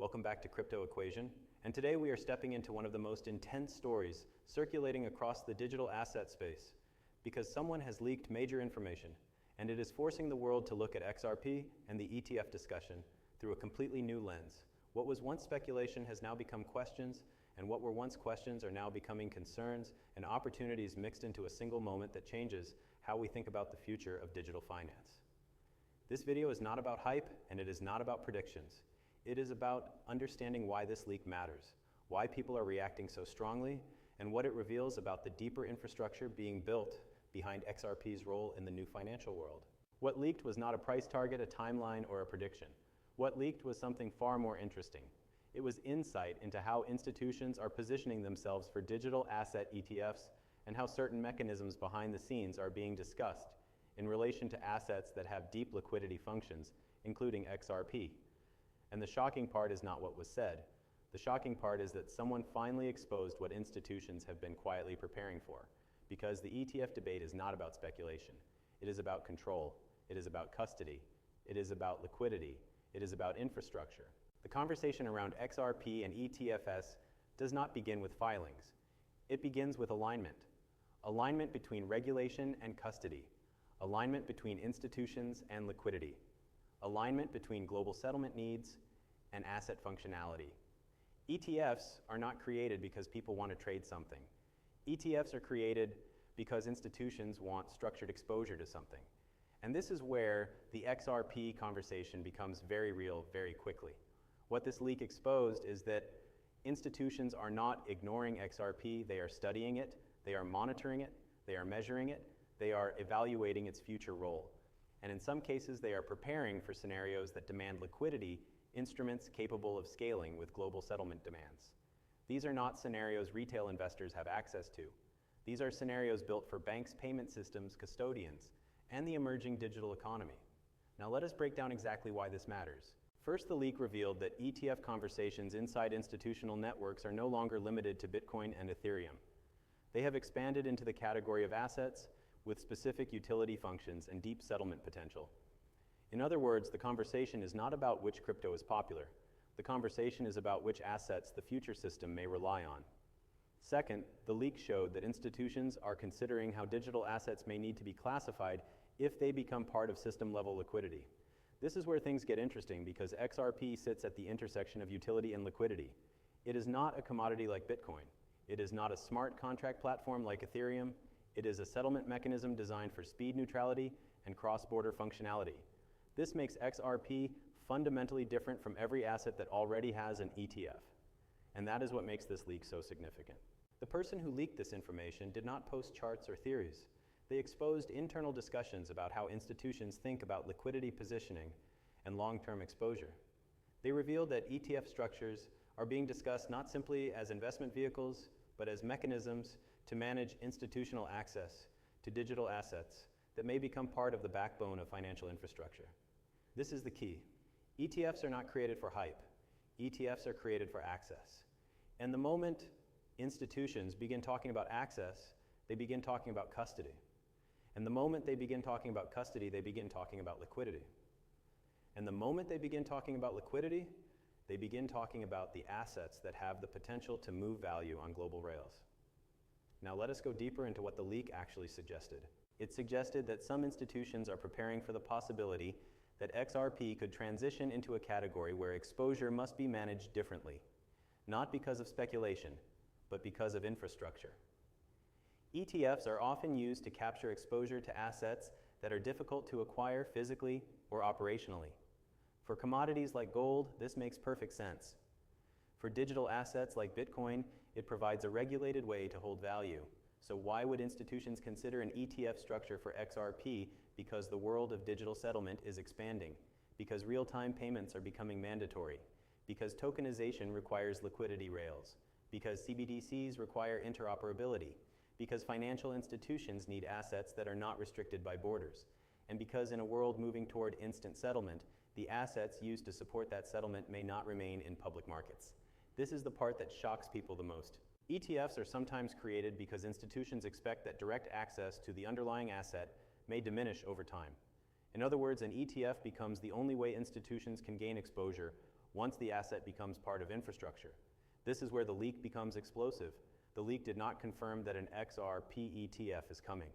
Welcome back to Crypto Equation, and today we are stepping into one of the most intense stories circulating across the digital asset space because someone has leaked major information, and it is forcing the world to look at XRP and the ETF discussion through a completely new lens. What was once speculation has now become questions, and what were once questions are now becoming concerns and opportunities mixed into a single moment that changes how we think about the future of digital finance. This video is not about hype, and it is not about predictions. It is about understanding why this leak matters, why people are reacting so strongly, and what it reveals about the deeper infrastructure being built behind XRP's role in the new financial world. What leaked was not a price target, a timeline, or a prediction. What leaked was something far more interesting. It was insight into how institutions are positioning themselves for digital asset ETFs and how certain mechanisms behind the scenes are being discussed in relation to assets that have deep liquidity functions, including XRP. And the shocking part is not what was said. The shocking part is that someone finally exposed what institutions have been quietly preparing for, because the ETF debate is not about speculation. It is about control. It is about custody. It is about liquidity. It is about infrastructure. The conversation around XRP and ETFs does not begin with filings. It begins with alignment. Alignment between regulation and custody. Alignment between institutions and liquidity. Alignment between global settlement needs and asset functionality. ETFs are not created because people want to trade something. ETFs are created because institutions want structured exposure to something. And this is where the XRP conversation becomes very real very quickly. What this leak exposed is that institutions are not ignoring XRP, they are studying it, they are monitoring it, they are measuring it, they are evaluating its future role. And in some cases, they are preparing for scenarios that demand liquidity, instruments capable of scaling with global settlement demands. These are not scenarios retail investors have access to. These are scenarios built for banks, payment systems, custodians, and the emerging digital economy. Now let us break down exactly why this matters. First, the leak revealed that ETF conversations inside institutional networks are no longer limited to Bitcoin and Ethereum. They have expanded into the category of assets with specific utility functions and deep settlement potential. In other words, the conversation is not about which crypto is popular. The conversation is about which assets the future system may rely on. Second, the leak showed that institutions are considering how digital assets may need to be classified if they become part of system-level liquidity. This is where things get interesting because XRP sits at the intersection of utility and liquidity. It is not a commodity like Bitcoin. It is not a smart contract platform like Ethereum. It is a settlement mechanism designed for speed neutrality and cross-border functionality. This makes XRP fundamentally different from every asset that already has an ETF. And that is what makes this leak so significant. The person who leaked this information did not post charts or theories. They exposed internal discussions about how institutions think about liquidity positioning and long-term exposure. They revealed that ETF structures are being discussed not simply as investment vehicles, but as mechanisms to manage institutional access to digital assets that may become part of the backbone of financial infrastructure. This is the key. ETFs are not created for hype. ETFs are created for access. And the moment institutions begin talking about access, they begin talking about custody. And the moment they begin talking about custody, they begin talking about liquidity. And the moment they begin talking about liquidity, they begin talking about the assets that have the potential to move value on global rails. Now let us go deeper into what the leak actually suggested. It suggested that some institutions are preparing for the possibility that XRP could transition into a category where exposure must be managed differently, not because of speculation, but because of infrastructure. ETFs are often used to capture exposure to assets that are difficult to acquire physically or operationally. For commodities like gold, this makes perfect sense. For digital assets like Bitcoin, it provides a regulated way to hold value. So why would institutions consider an ETF structure for XRP? Because the world of digital settlement is expanding, because real-time payments are becoming mandatory, because tokenization requires liquidity rails, because CBDCs require interoperability, because financial institutions need assets that are not restricted by borders, and because in a world moving toward instant settlement, the assets used to support that settlement may not remain in public markets. This is the part that shocks people the most. ETFs are sometimes created because institutions expect that direct access to the underlying asset may diminish over time. In other words, an ETF becomes the only way institutions can gain exposure once the asset becomes part of infrastructure. This is where the leak becomes explosive. The leak did not confirm that an XRP ETF is coming.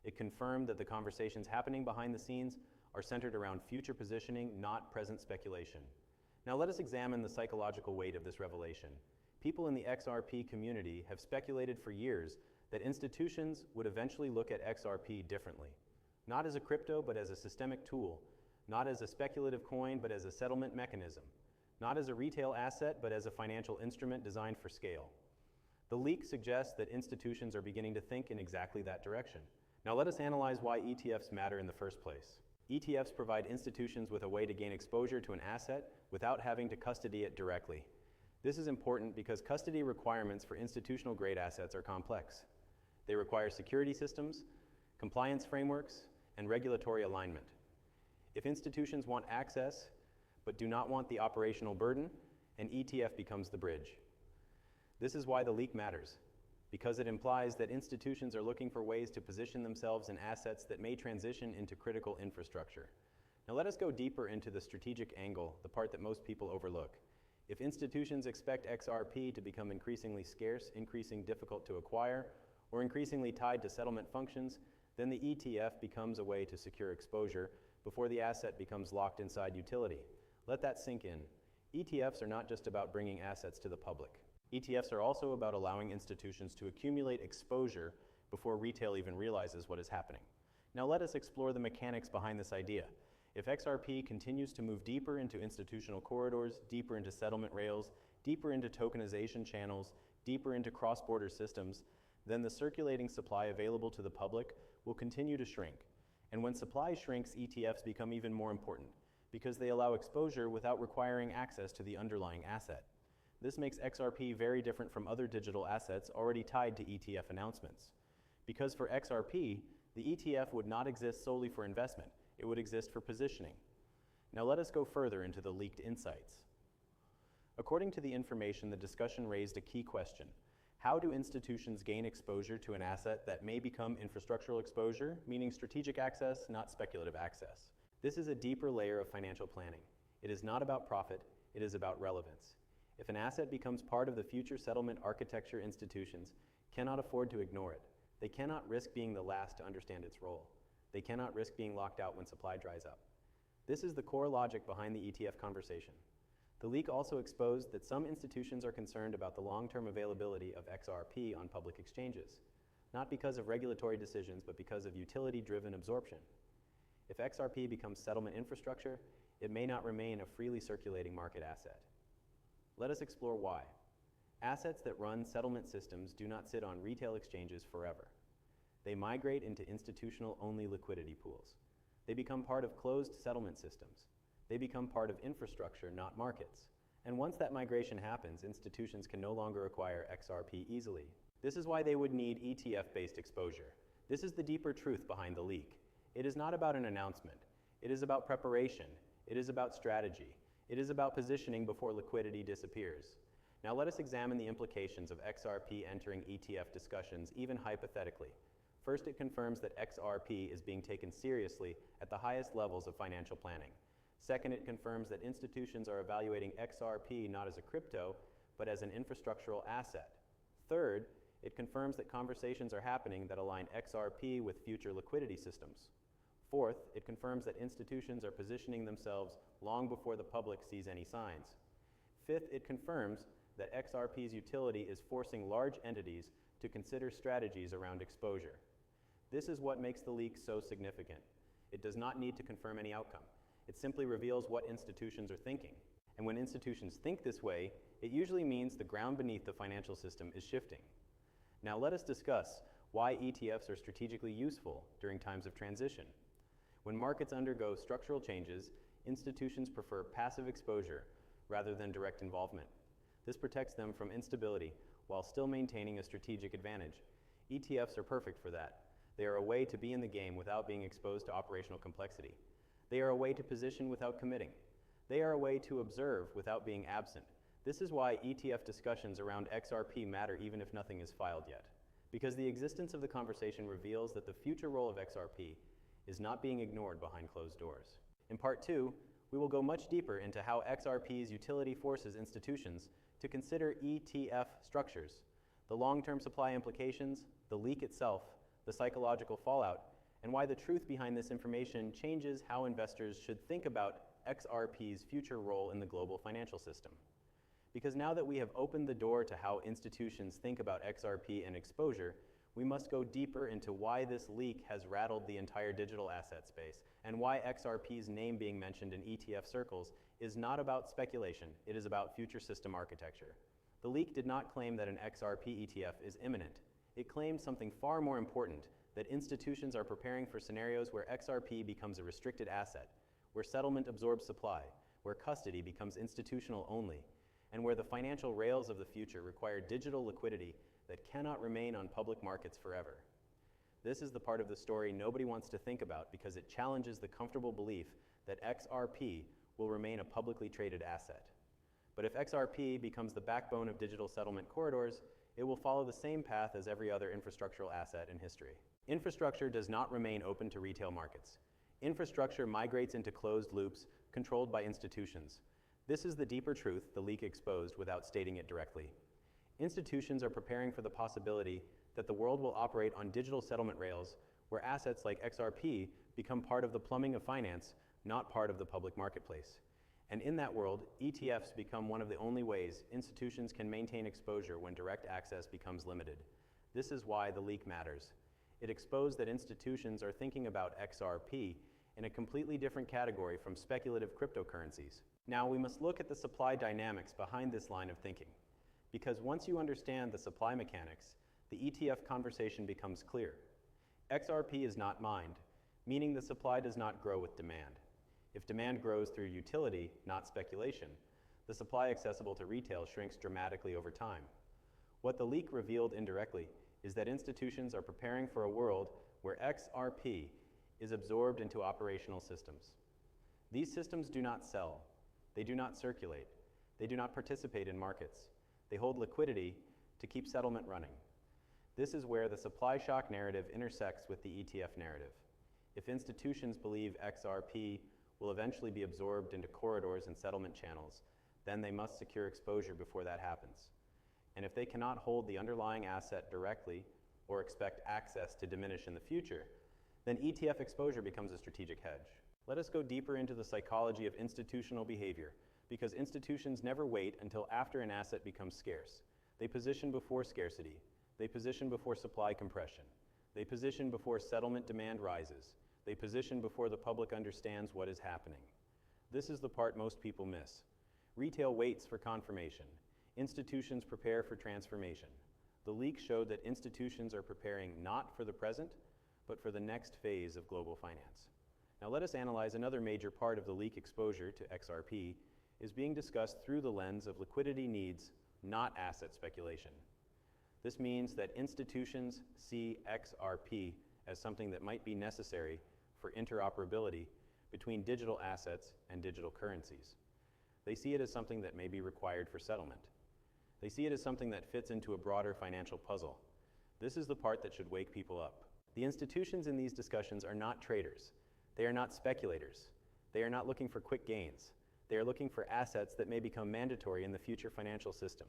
It confirmed that the conversations happening behind the scenes are centered around future positioning, not present speculation. Now let us examine the psychological weight of this revelation. People in the XRP community have speculated for years that institutions would eventually look at XRP differently. Not as a crypto, but as a systemic tool. Not as a speculative coin, but as a settlement mechanism. Not as a retail asset, but as a financial instrument designed for scale. The leak suggests that institutions are beginning to think in exactly that direction. Now let us analyze why ETFs matter in the first place. ETFs provide institutions with a way to gain exposure to an asset without having to custody it directly. This is important because custody requirements for institutional-grade assets are complex. They require security systems, compliance frameworks, and regulatory alignment. If institutions want access but do not want the operational burden, an ETF becomes the bridge. This is why the leak matters, because it implies that institutions are looking for ways to position themselves in assets that may transition into critical infrastructure. Now let us go deeper into the strategic angle, the part that most people overlook. If institutions expect XRP to become increasingly scarce, increasingly difficult to acquire, or increasingly tied to settlement functions, then the ETF becomes a way to secure exposure before the asset becomes locked inside utility. Let that sink in. ETFs are not just about bringing assets to the public. ETFs are also about allowing institutions to accumulate exposure before retail even realizes what is happening. Now let us explore the mechanics behind this idea. If XRP continues to move deeper into institutional corridors, deeper into settlement rails, deeper into tokenization channels, deeper into cross-border systems, then the circulating supply available to the public will continue to shrink. And when supply shrinks, ETFs become even more important because they allow exposure without requiring access to the underlying asset. This makes XRP very different from other digital assets already tied to ETF announcements. Because for XRP, the ETF would not exist solely for investment. It would exist for positioning. Now let us go further into the leaked insights. According to the information, the discussion raised a key question. How do institutions gain exposure to an asset that may become infrastructural exposure, meaning strategic access, not speculative access? This is a deeper layer of financial planning. It is not about profit, it is about relevance. If an asset becomes part of the future settlement architecture, institutions cannot afford to ignore it. They cannot risk being the last to understand its role. They cannot risk being locked out when supply dries up. This is the core logic behind the ETF conversation. The leak also exposed that some institutions are concerned about the long-term availability of XRP on public exchanges, not because of regulatory decisions, but because of utility-driven absorption. If XRP becomes settlement infrastructure, it may not remain a freely circulating market asset. Let us explore why. Assets that run settlement systems do not sit on retail exchanges forever. They migrate into institutional-only liquidity pools. They become part of closed settlement systems. They become part of infrastructure, not markets. And once that migration happens, institutions can no longer acquire XRP easily. This is why they would need ETF-based exposure. This is the deeper truth behind the leak. It is not about an announcement. It is about preparation. It is about strategy. It is about positioning before liquidity disappears. Now let us examine the implications of XRP entering ETF discussions, even hypothetically. First, it confirms that XRP is being taken seriously at the highest levels of financial planning. Second, it confirms that institutions are evaluating XRP not as a crypto, but as an infrastructural asset. Third, it confirms that conversations are happening that align XRP with future liquidity systems. Fourth, it confirms that institutions are positioning themselves long before the public sees any signs. Fifth, it confirms that XRP's utility is forcing large entities to consider strategies around exposure. This is what makes the leak so significant. It does not need to confirm any outcome. It simply reveals what institutions are thinking. And when institutions think this way, it usually means the ground beneath the financial system is shifting. Now let us discuss why ETFs are strategically useful during times of transition. When markets undergo structural changes, institutions prefer passive exposure rather than direct involvement. This protects them from instability while still maintaining a strategic advantage. ETFs are perfect for that. They are a way to be in the game without being exposed to operational complexity. They are a way to position without committing. They are a way to observe without being absent. This is why ETF discussions around XRP matter even if nothing is filed yet. Because the existence of the conversation reveals that the future role of XRP is not being ignored behind closed doors. In part 2, we will go much deeper into how XRP's utility forces institutions to consider ETF structures, the long-term supply implications, the leak itself, the psychological fallout, and why the truth behind this information changes how investors should think about XRP's future role in the global financial system. Because now that we have opened the door to how institutions think about XRP and exposure, we must go deeper into why this leak has rattled the entire digital asset space, and why XRP's name being mentioned in ETF circles is not about speculation, it is about future system architecture. The leak did not claim that an XRP ETF is imminent. It claimed something far more important, that institutions are preparing for scenarios where XRP becomes a restricted asset, where settlement absorbs supply, where custody becomes institutional only, and where the financial rails of the future require digital liquidity that cannot remain on public markets forever. This is the part of the story nobody wants to think about because it challenges the comfortable belief that XRP will remain a publicly traded asset. But if XRP becomes the backbone of digital settlement corridors, it will follow the same path as every other infrastructural asset in history. Infrastructure does not remain open to retail markets. Infrastructure migrates into closed loops controlled by institutions. This is the deeper truth the leak exposed without stating it directly. Institutions are preparing for the possibility that the world will operate on digital settlement rails where assets like XRP become part of the plumbing of finance, not part of the public marketplace. And in that world, ETFs become one of the only ways institutions can maintain exposure when direct access becomes limited. This is why the leak matters. It exposed that institutions are thinking about XRP in a completely different category from speculative cryptocurrencies. Now, we must look at the supply dynamics behind this line of thinking. Because once you understand the supply mechanics, the ETF conversation becomes clear. XRP is not mined, meaning the supply does not grow with demand. If demand grows through utility, not speculation, the supply accessible to retail shrinks dramatically over time. What the leak revealed indirectly is that institutions are preparing for a world where XRP is absorbed into operational systems. These systems do not sell, they do not circulate, they do not participate in markets. They hold liquidity to keep settlement running. This is where the supply shock narrative intersects with the ETF narrative. If institutions believe XRP will eventually be absorbed into corridors and settlement channels, then they must secure exposure before that happens. And if they cannot hold the underlying asset directly or expect access to diminish in the future, then ETF exposure becomes a strategic hedge. Let us go deeper into the psychology of institutional behavior, because institutions never wait until after an asset becomes scarce. They position before scarcity. They position before supply compression. They position before settlement demand rises. They position before the public understands what is happening. This is the part most people miss. Retail waits for confirmation. Institutions prepare for transformation. The leak showed that institutions are preparing not for the present, but for the next phase of global finance. Now let us analyze another major part of the leak exposure to XRP is being discussed through the lens of liquidity needs, not asset speculation. This means that institutions see XRP as something that might be necessary for interoperability between digital assets and digital currencies. They see it as something that may be required for settlement. They see it as something that fits into a broader financial puzzle. This is the part that should wake people up. The institutions in these discussions are not traders. They are not speculators. They are not looking for quick gains. They are looking for assets that may become mandatory in the future financial system.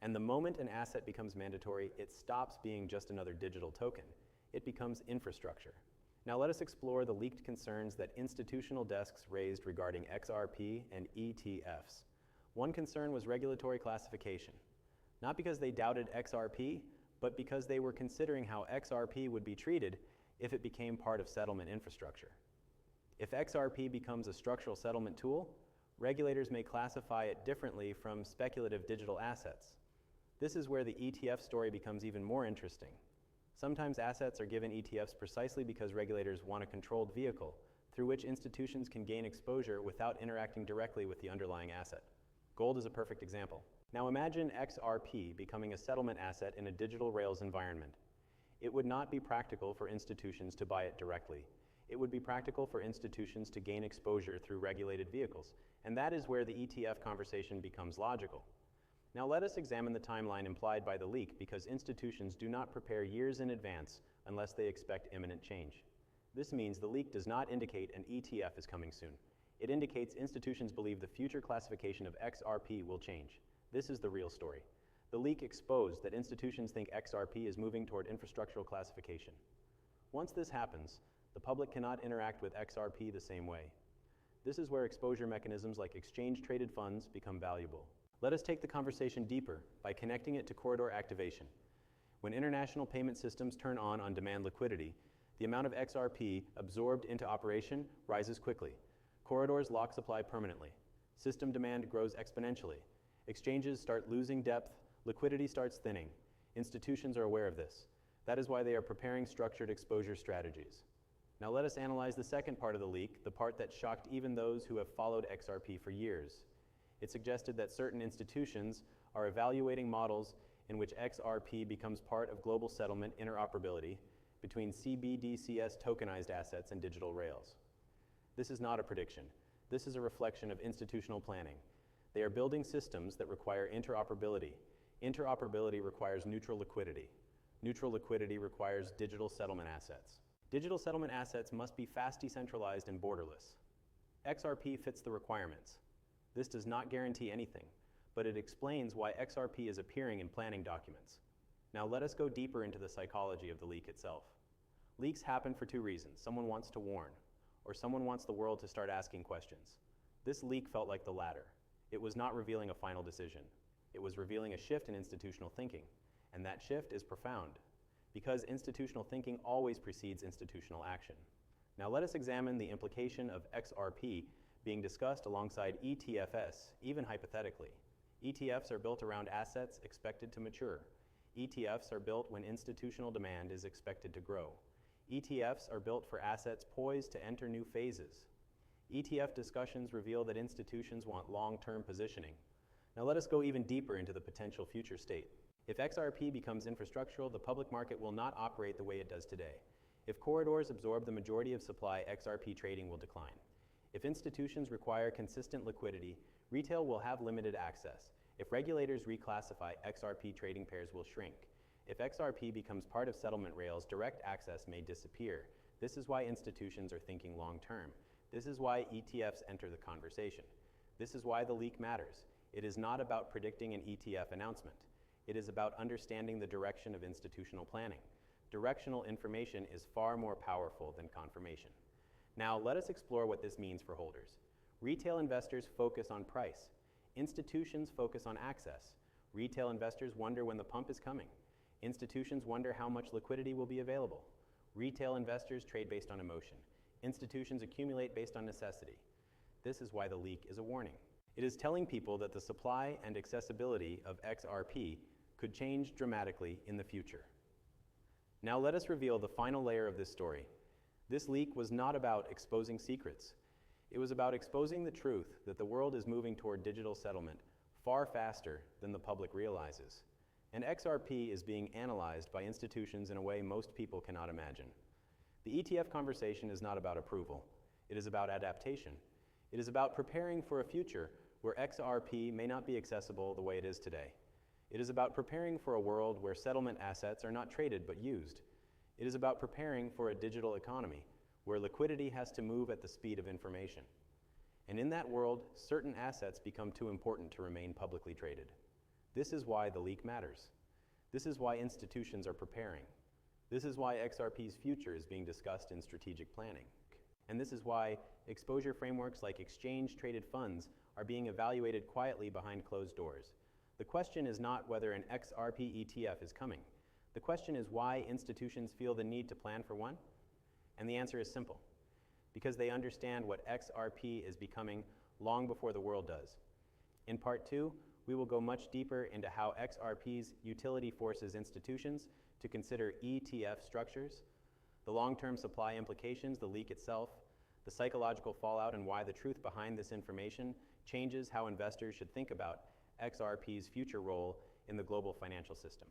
And the moment an asset becomes mandatory, it stops being just another digital token. It becomes infrastructure. Now let us explore the leaked concerns that institutional desks raised regarding XRP and ETFs. One concern was regulatory classification. Not because they doubted XRP, but because they were considering how XRP would be treated if it became part of settlement infrastructure. If XRP becomes a structural settlement tool, regulators may classify it differently from speculative digital assets. This is where the ETF story becomes even more interesting. Sometimes assets are given ETFs precisely because regulators want a controlled vehicle through which institutions can gain exposure without interacting directly with the underlying asset. Gold is a perfect example. Now imagine XRP becoming a settlement asset in a digital rails environment. It would not be practical for institutions to buy it directly. It would be practical for institutions to gain exposure through regulated vehicles, and that is where the ETF conversation becomes logical. Now let us examine the timeline implied by the leak, because institutions do not prepare years in advance unless they expect imminent change. This means the leak does not indicate an ETF is coming soon. It indicates institutions believe the future classification of XRP will change. This is the real story. The leak exposed that institutions think XRP is moving toward infrastructural classification. Once this happens, the public cannot interact with XRP the same way. This is where exposure mechanisms like exchange-traded funds become valuable. Let us take the conversation deeper by connecting it to corridor activation. When international payment systems turn on demand liquidity, the amount of XRP absorbed into operation rises quickly. Corridors lock supply permanently. System demand grows exponentially. Exchanges start losing depth. Liquidity starts thinning. Institutions are aware of this. That is why they are preparing structured exposure strategies. Now let us analyze the second part of the leak, the part that shocked even those who have followed XRP for years. It suggested that certain institutions are evaluating models in which XRP becomes part of global settlement interoperability between CBDCs tokenized assets and digital rails. This is not a prediction. This is a reflection of institutional planning. They are building systems that require interoperability. Interoperability requires neutral liquidity. Neutral liquidity requires digital settlement assets. Digital settlement assets must be fast, decentralized, and borderless. XRP fits the requirements. This does not guarantee anything, but it explains why XRP is appearing in planning documents. Now let us go deeper into the psychology of the leak itself. Leaks happen for two reasons. Someone wants to warn, or someone wants the world to start asking questions. This leak felt like the latter. It was not revealing a final decision. It was revealing a shift in institutional thinking, and that shift is profound, because institutional thinking always precedes institutional action. Now let us examine the implication of XRP being discussed alongside ETFs, even hypothetically. ETFs are built around assets expected to mature. ETFs are built when institutional demand is expected to grow. ETFs are built for assets poised to enter new phases. ETF discussions reveal that institutions want long-term positioning. Now let us go even deeper into the potential future state. If XRP becomes infrastructural, the public market will not operate the way it does today. If corridors absorb the majority of supply, XRP trading will decline. If institutions require consistent liquidity, retail will have limited access. If regulators reclassify, XRP trading pairs will shrink. If XRP becomes part of settlement rails, direct access may disappear. This is why institutions are thinking long-term. This is why ETFs enter the conversation. This is why the leak matters. It is not about predicting an ETF announcement. It is about understanding the direction of institutional planning. Directional information is far more powerful than confirmation. Now, let us explore what this means for holders. Retail investors focus on price. Institutions focus on access. Retail investors wonder when the pump is coming. Institutions wonder how much liquidity will be available. Retail investors trade based on emotion. Institutions accumulate based on necessity. This is why the leak is a warning. It is telling people that the supply and accessibility of XRP could change dramatically in the future. Now let us reveal the final layer of this story. This leak was not about exposing secrets. It was about exposing the truth that the world is moving toward digital settlement far faster than the public realizes. And XRP is being analyzed by institutions in a way most people cannot imagine. The ETF conversation is not about approval. It is about adaptation. It is about preparing for a future where XRP may not be accessible the way it is today. It is about preparing for a world where settlement assets are not traded but used. It is about preparing for a digital economy where liquidity has to move at the speed of information. And in that world, certain assets become too important to remain publicly traded. This is why the leak matters. This is why institutions are preparing. This is why XRP's future is being discussed in strategic planning. And this is why exposure frameworks like exchange-traded funds are being evaluated quietly behind closed doors. The question is not whether an XRP ETF is coming. The question is why institutions feel the need to plan for one. And the answer is simple. Because they understand what XRP is becoming long before the world does. In part 2, we will go much deeper into how XRP's utility forces institutions to consider ETF structures, the long-term supply implications, the leak itself, the psychological fallout, and why the truth behind this information changes how investors should think about XRP's future role in the global financial system.